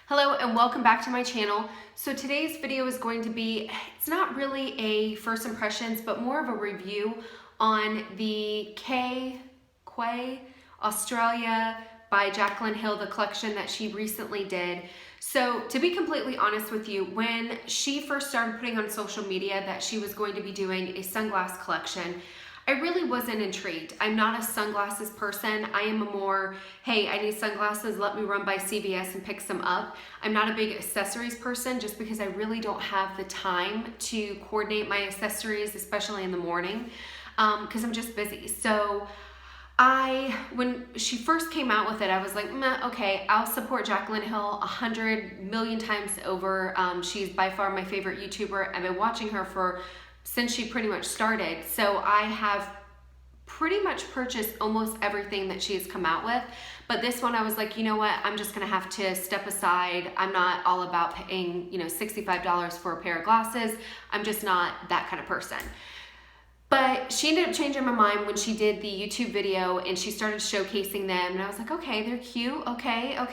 Hello and welcome back to my channel. So today's video is going to be, it's not really a first impressions, but more of a review on the Quay Australia by Jaclyn Hill, the collection that she recently did. So to be completely honest with you, when she first started putting on social media that she was going to be doing a sunglass collection, I really wasn't intrigued. I'm not a sunglasses person. I am a more, hey, I need sunglasses, let me run by CVS and pick some up. I'm not a big accessories person just because I really don't have the time to coordinate my accessories, especially in the morning, because I'm just busy. So when she first came out with it, I was like, okay, I'll support Jaclyn Hill 100 million times over. She's by far my favorite YouTuber. I've been watching her since she pretty much started. So I have pretty much purchased almost everything that she has come out with. But this one I was like, you know what? I'm just gonna have to step aside. I'm not all about paying, $65 for a pair of glasses. I'm just not that kind of person. But she ended up changing my mind when she did the YouTube video and she started showcasing them. And I was like, okay, they're cute. Okay, I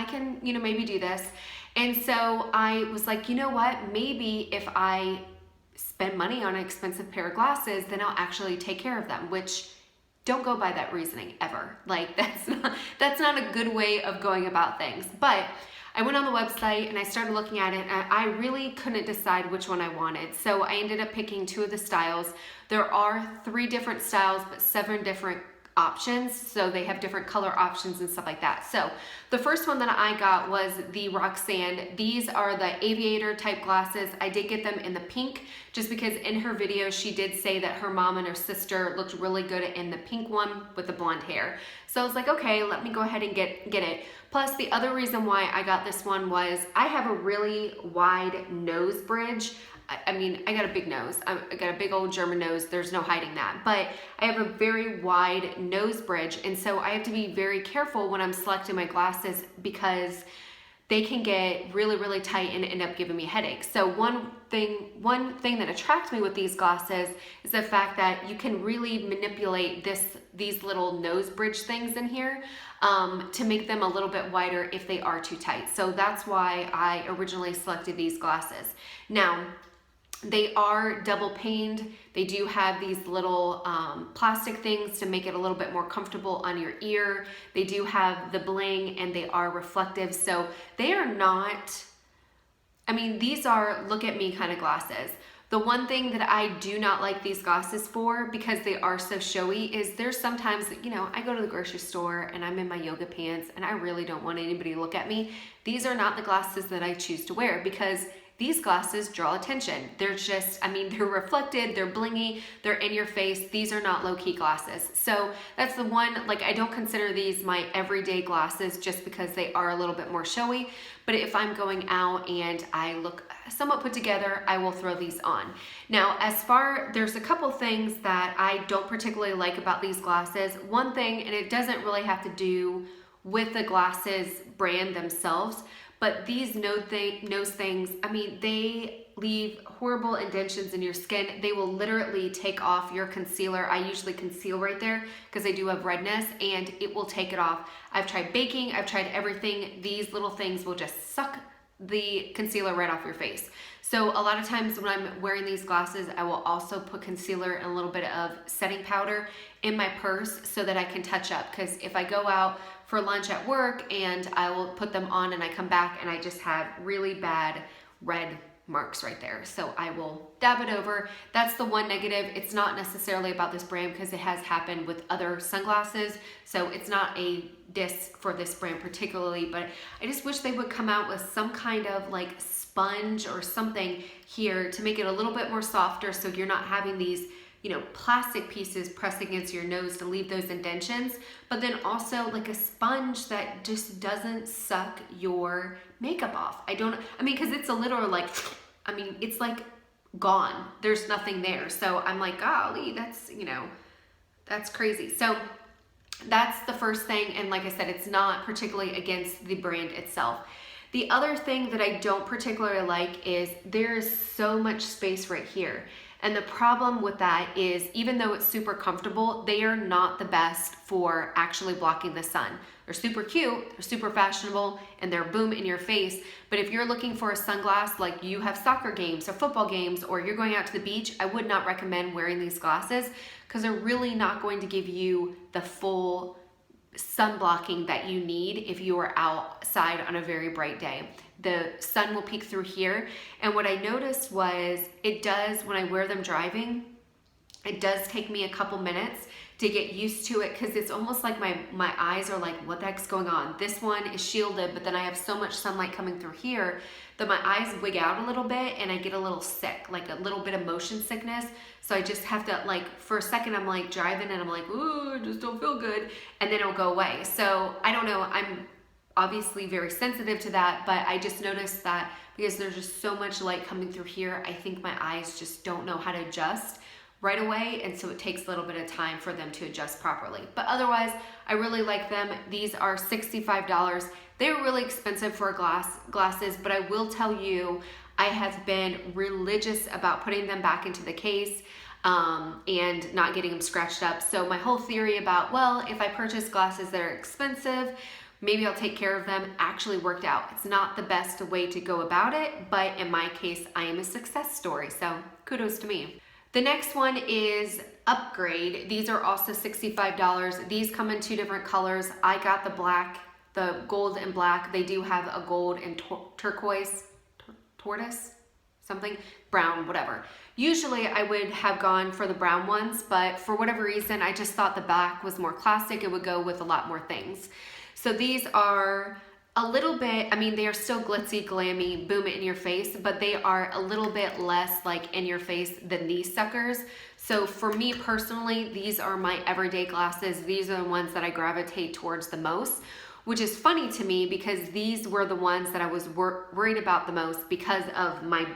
can, maybe do this. And so I was like, you know what? Maybe if I spend money on an expensive pair of glasses, then I'll actually take care of them, which don't go by that reasoning ever. Like that's not a good way of going about things. But I went on the website and I started looking at it and I really couldn't decide which one I wanted. So I ended up picking two of the styles. There are 3 different styles, but 7 different options. So they have different color options and stuff like that. So the first one that I got was the Roxanne. These are the aviator type glasses. I did get them in the pink just because in her video she did say that her mom and her sister looked really good in the pink one with the blonde hair. So I was like, okay, let me go ahead and get it. Plus the other reason why I got this one was I have a really wide nose bridge. I got a big nose. I got a big old German nose. There's no hiding that. But I have a very wide nose bridge. And so I have to be very careful when I'm selecting my glasses because they can get really, really tight and end up giving me headaches. So one thing that attracts me with these glasses is the fact that you can really manipulate these little nose bridge things in here to make them a little bit wider if they are too tight. So that's why I originally selected these glasses. Now, they are double paned. They do have these little plastic things to make it a little bit more comfortable on your ear. They do have the bling and they are reflective. So they are not, these are look at me kind of glasses. The one thing that I do not like these glasses for, because they are so showy, is there's sometimes, I go to the grocery store and I'm in my yoga pants and I really don't want anybody to look at me. These are not the glasses that I choose to wear because these glasses draw attention. They're just, they're reflected, they're blingy, they're in your face. These are not low-key glasses. So that's the one, I don't consider these my everyday glasses just because they are a little bit more showy. But if I'm going out and I look somewhat put together, I will throw these on. Now, there's a couple things that I don't particularly like about these glasses. One thing, and it doesn't really have to do with the glasses brand themselves, but these nose things, they leave horrible indentions in your skin. They will literally take off your concealer. I usually conceal right there because I do have redness and it will take it off. I've tried baking, I've tried everything. These little things will just suck the concealer right off your face. So a lot of times when I'm wearing these glasses, I will also put concealer and a little bit of setting powder in my purse so that I can touch up. Because if I go out for lunch at work and I will put them on and I come back and I just have really bad red marks right there. So I will dab it over. That's the one negative. It's not necessarily about this brand because it has happened with other sunglasses. So it's not a diss for this brand particularly, but I just wish they would come out with some kind of sponge or something here to make it a little bit more softer so you're not having these plastic pieces pressed against your nose to leave those indentions, but then also a sponge that just doesn't suck your makeup off. Because it's a literal it's gone. There's nothing there. So I'm like, golly, that's crazy. So that's the first thing. And like I said, it's not particularly against the brand itself. The other thing that I don't particularly like is there's so much space right here. And the problem with that is, even though it's super comfortable, they are not the best for actually blocking the sun. They're super cute, they're super fashionable, and they're boom in your face. But if you're looking for a sunglass, like you have soccer games or football games, or you're going out to the beach, I would not recommend wearing these glasses because they're really not going to give you the full sun blocking that you need if you are outside on a very bright day. The sun will peek through here, and what I noticed was it does, when I wear them driving, it does take me a couple minutes to get used to it, because it's almost like my eyes are like, what the heck's going on? This one is shielded, but then I have so much sunlight coming through here that my eyes wig out a little bit and I get a little sick, like a little bit of motion sickness. So I just have to, like, for a second I'm like driving and I'm like, ooh, I just don't feel good, and then it'll go away. So I don't know, I'm obviously very sensitive to that, but I just noticed that because there's just so much light coming through here, I think my eyes just don't know how to adjust right away, and so it takes a little bit of time for them to adjust properly. But otherwise, I really like them. These are $65. They're really expensive for glasses, but I will tell you, I have been religious about putting them back into the case and not getting them scratched up. So my whole theory about, well, if I purchase glasses that are expensive, maybe I'll take care of them, actually worked out. It's not the best way to go about it, but in my case, I am a success story, so kudos to me. The next one is Upgrade. These are also $65. These come in two different colors. I got the black, the gold and black. They do have a gold and turquoise, tortoise, something, brown, whatever. Usually I would have gone for the brown ones, but for whatever reason, I just thought the black was more classic. It would go with a lot more things. So these are a little bit, I mean, they are still glitzy, glammy, boom it in your face, but they are a little bit less like in your face than these suckers. So for me personally, these are my everyday glasses. These are the ones that I gravitate towards the most, which is funny to me because these were the ones that I was worried about the most because of my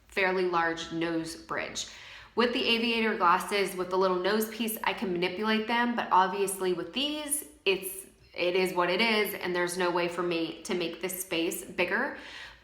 fairly large nose bridge. With the aviator glasses, with the little nose piece, I can manipulate them, but obviously with these, it is what it is, and there's no way for me to make this space bigger.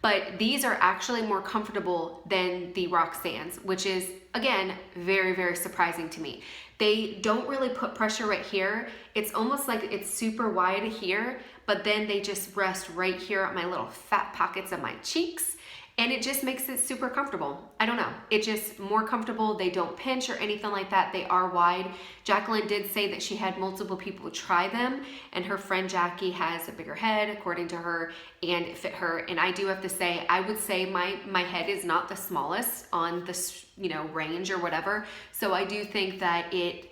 But these are actually more comfortable than the Roxanne's, which is, again, very, very surprising to me. They don't really put pressure right here. It's almost like it's super wide here, but then they just rest right here at my little fat pockets of my cheeks. And it just makes it super comfortable. I don't know, it's just more comfortable. They don't pinch or anything like that. They are wide. Jaclyn did say that she had multiple people try them, and her friend Jackie has a bigger head, according to her, and it fit her. And I do have to say, I would say my head is not the smallest on this, range or whatever. So I do think that it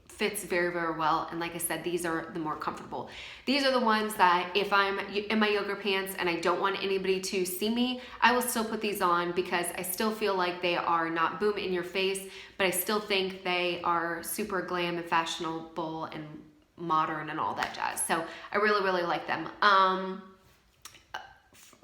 fits very, very well. And like I said, these are the more comfortable. These are the ones that if I'm in my yoga pants and I don't want anybody to see me, I will still put these on because I still feel like they are not boom in your face, but I still think they are super glam and fashionable and modern and all that jazz. So I really, really like them.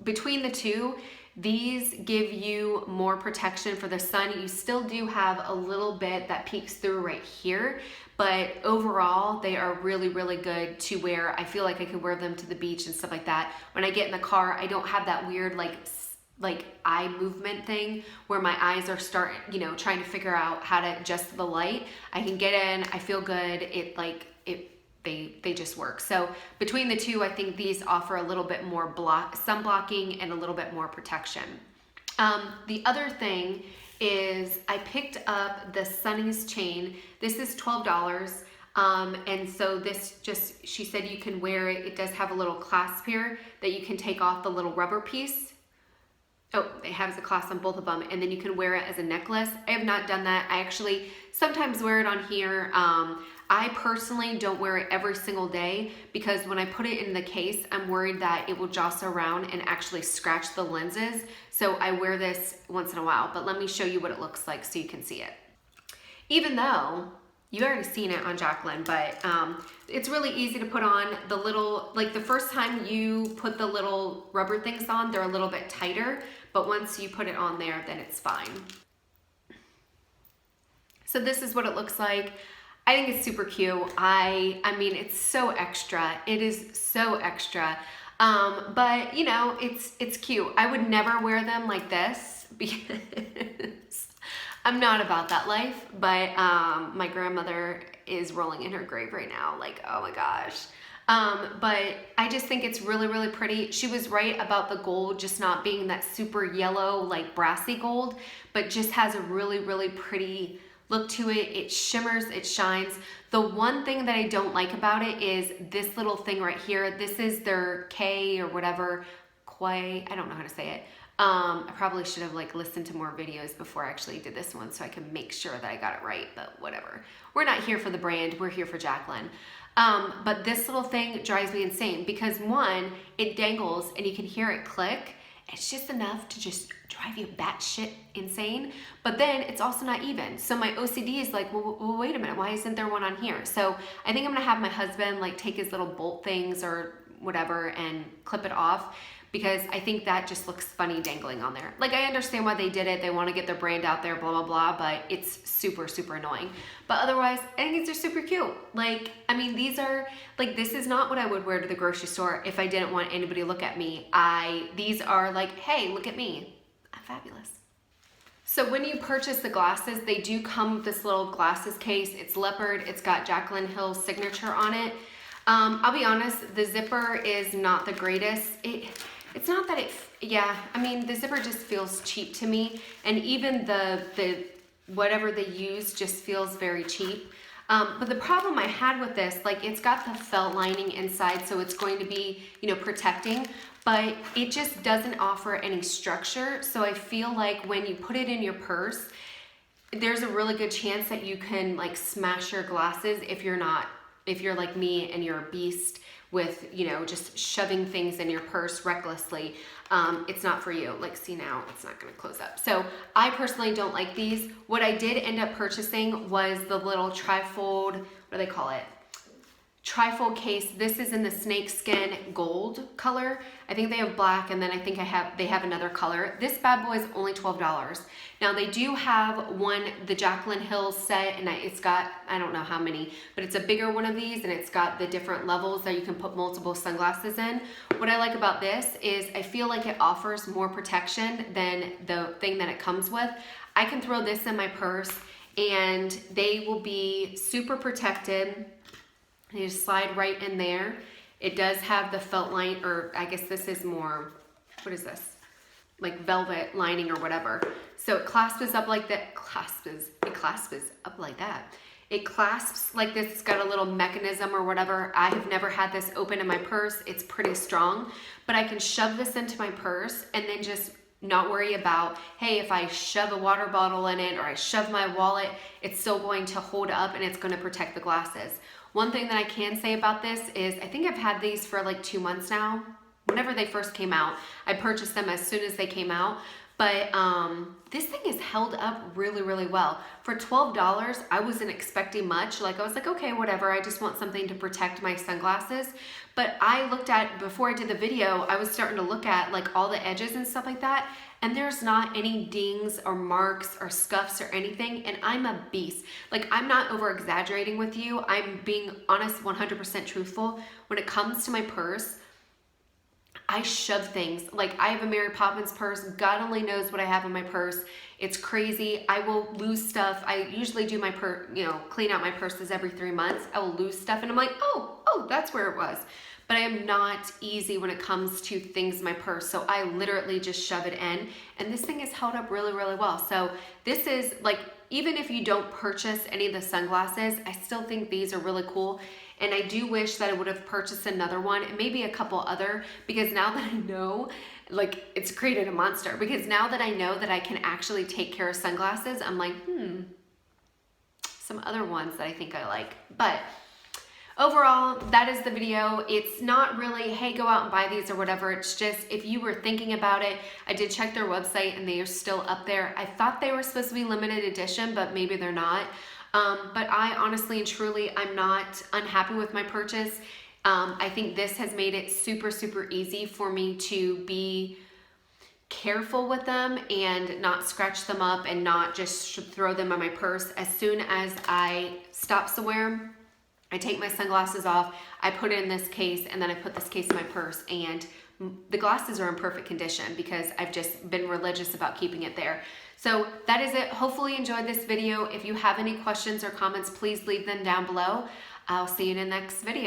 Between the two, these give you more protection for the sun. You still do have a little bit that peeks through right here, but overall they are really, really good to wear. I feel like I could wear them to the beach and stuff like that. When I get in the car, I don't have that weird like eye movement thing where my eyes are trying to figure out how to adjust the light. I can get in, I feel good. They just work. So between the two, I think these offer a little bit more sun blocking and a little bit more protection. The other thing is I picked up the Sunny's chain. This is $12. And so this she said you can wear it. It does have a little clasp here that you can take off the little rubber piece. Oh, it has a clasp on both of them, and then you can wear it as a necklace. I have not done that. I actually sometimes wear it on here. I personally don't wear it every single day because when I put it in the case, I'm worried that it will jostle around and actually scratch the lenses. So I wear this once in a while, but let me show you what it looks like so you can see it. Even though you've already seen it on Jaclyn, but it's really easy to put on the little, like the first time you put the little rubber things on, they're a little bit tighter, but once you put it on there, then it's fine. So this is what it looks like. I think it's super cute. I mean, it's so extra. It is so extra. But it's cute. I would never wear them like this because I'm not about that life, but my grandmother is rolling in her grave right now. Like, oh my gosh. But I just think it's really, really pretty. She was right about the gold just not being that super yellow, like brassy gold, but just has a really, really pretty look to it. It shimmers, it shines. The one thing that I don't like about it is this little thing right here. This is their K or whatever, Quay, I don't know how to say it. I probably should have like listened to more videos before I actually did this one so I can make sure that I got it right, but whatever. We're not here for the brand, we're here for Jaclyn. But this little thing drives me insane because one, it dangles and you can hear it click. It's just enough to just drive you batshit insane, but then it's also not even. So my OCD is like, well, wait a minute, why isn't there one on here? So I think I'm gonna have my husband like take his little bolt things or whatever and clip it off, because I think that just looks funny dangling on there. Like, I understand why they did it. They want to get their brand out there, blah, blah, blah, but it's super, super annoying. But otherwise, I think these are super cute. Like, I mean, these are, like, this is not what I would wear to the grocery store if I didn't want anybody to look at me. These are like, hey, look at me. I'm fabulous. So when you purchase the glasses, they do come with this little glasses case. It's leopard. It's got Jaclyn Hill's signature on it. I'll be honest, the zipper is not the greatest. It's not that yeah, I mean, the zipper just feels cheap to me. And even the whatever they use just feels very cheap. But the problem I had with this, like, it's got the felt lining inside, so it's going to be, you know, protecting, but it just doesn't offer any structure. So I feel like when you put it in your purse, there's a really good chance that you can like smash your glasses if you're like me and you're a beast with, you know, just shoving things in your purse recklessly. It's not for you. Like, see now, it's not gonna close up. So I personally don't like these. What I did end up purchasing was the little trifold, what do they call it? Trifold case. This is in the snakeskin gold color. I think they have black, and then I think they have another color. This bad boy is only $12. Now they do have one, the Jaclyn Hill set, and it's got, I don't know how many, but it's a bigger one of these, and it's got the different levels that you can put multiple sunglasses in. What I like about this is I feel like it offers more protection than the thing that it comes with. I can throw this in my purse and they will be super protected. You just slide right in there. It does have the felt line, or I guess this is more, what is this? Like velvet lining or whatever. So it clasps up like that, it clasps up like that. It clasps like this, it's got a little mechanism or whatever. I have never had this open in my purse. It's pretty strong, but I can shove this into my purse and then just not worry about, hey, if I shove a water bottle in it or I shove my wallet, it's still going to hold up and it's going to protect the glasses. One thing that I can say about this is I think I've had these for like 2 months now. Whenever they first came out, I purchased them as soon as they came out. But this thing is held up really, really well. For $12, I wasn't expecting much. Like, I was like, okay, whatever. I just want something to protect my sunglasses. But I looked at, before I did the video, I was starting to look at like all the edges and stuff like that. And there's not any dings or marks or scuffs or anything. And I'm a beast. Like, I'm not over exaggerating with you. I'm being honest, 100% truthful. When it comes to my purse, I shove things. Like, I have a Mary Poppins purse. God only knows what I have in my purse. It's crazy. I will lose stuff. I usually do my clean out my purses every 3 months. I will lose stuff and I'm like, oh, that's where it was. But I am not easy when it comes to things in my purse. So I literally just shove it in. And this thing is held up really, really well. So this is like, even if you don't purchase any of the sunglasses, I still think these are really cool. And I do wish that I would have purchased another one and maybe a couple other, because now that I know, like, it's created a monster. Because now that I know that I can actually take care of sunglasses, I'm like, some other ones that I think I like. But overall, that is the video. It's not really, hey, go out and buy these or whatever. It's just, if you were thinking about it, I did check their website and they are still up there. I thought they were supposed to be limited edition, but maybe they're not. But I honestly and truly, I'm not unhappy with my purchase. I think this has made it super, super easy for me to be careful with them and not scratch them up and not just throw them in my purse. As soon as I stop somewhere, I take my sunglasses off, I put it in this case, and then I put this case in my purse, and The glasses are in perfect condition because I've just been religious about keeping it there. So that is it. Hopefully you enjoyed this video. If you have any questions or comments, please leave them down below. I'll see you in the next video.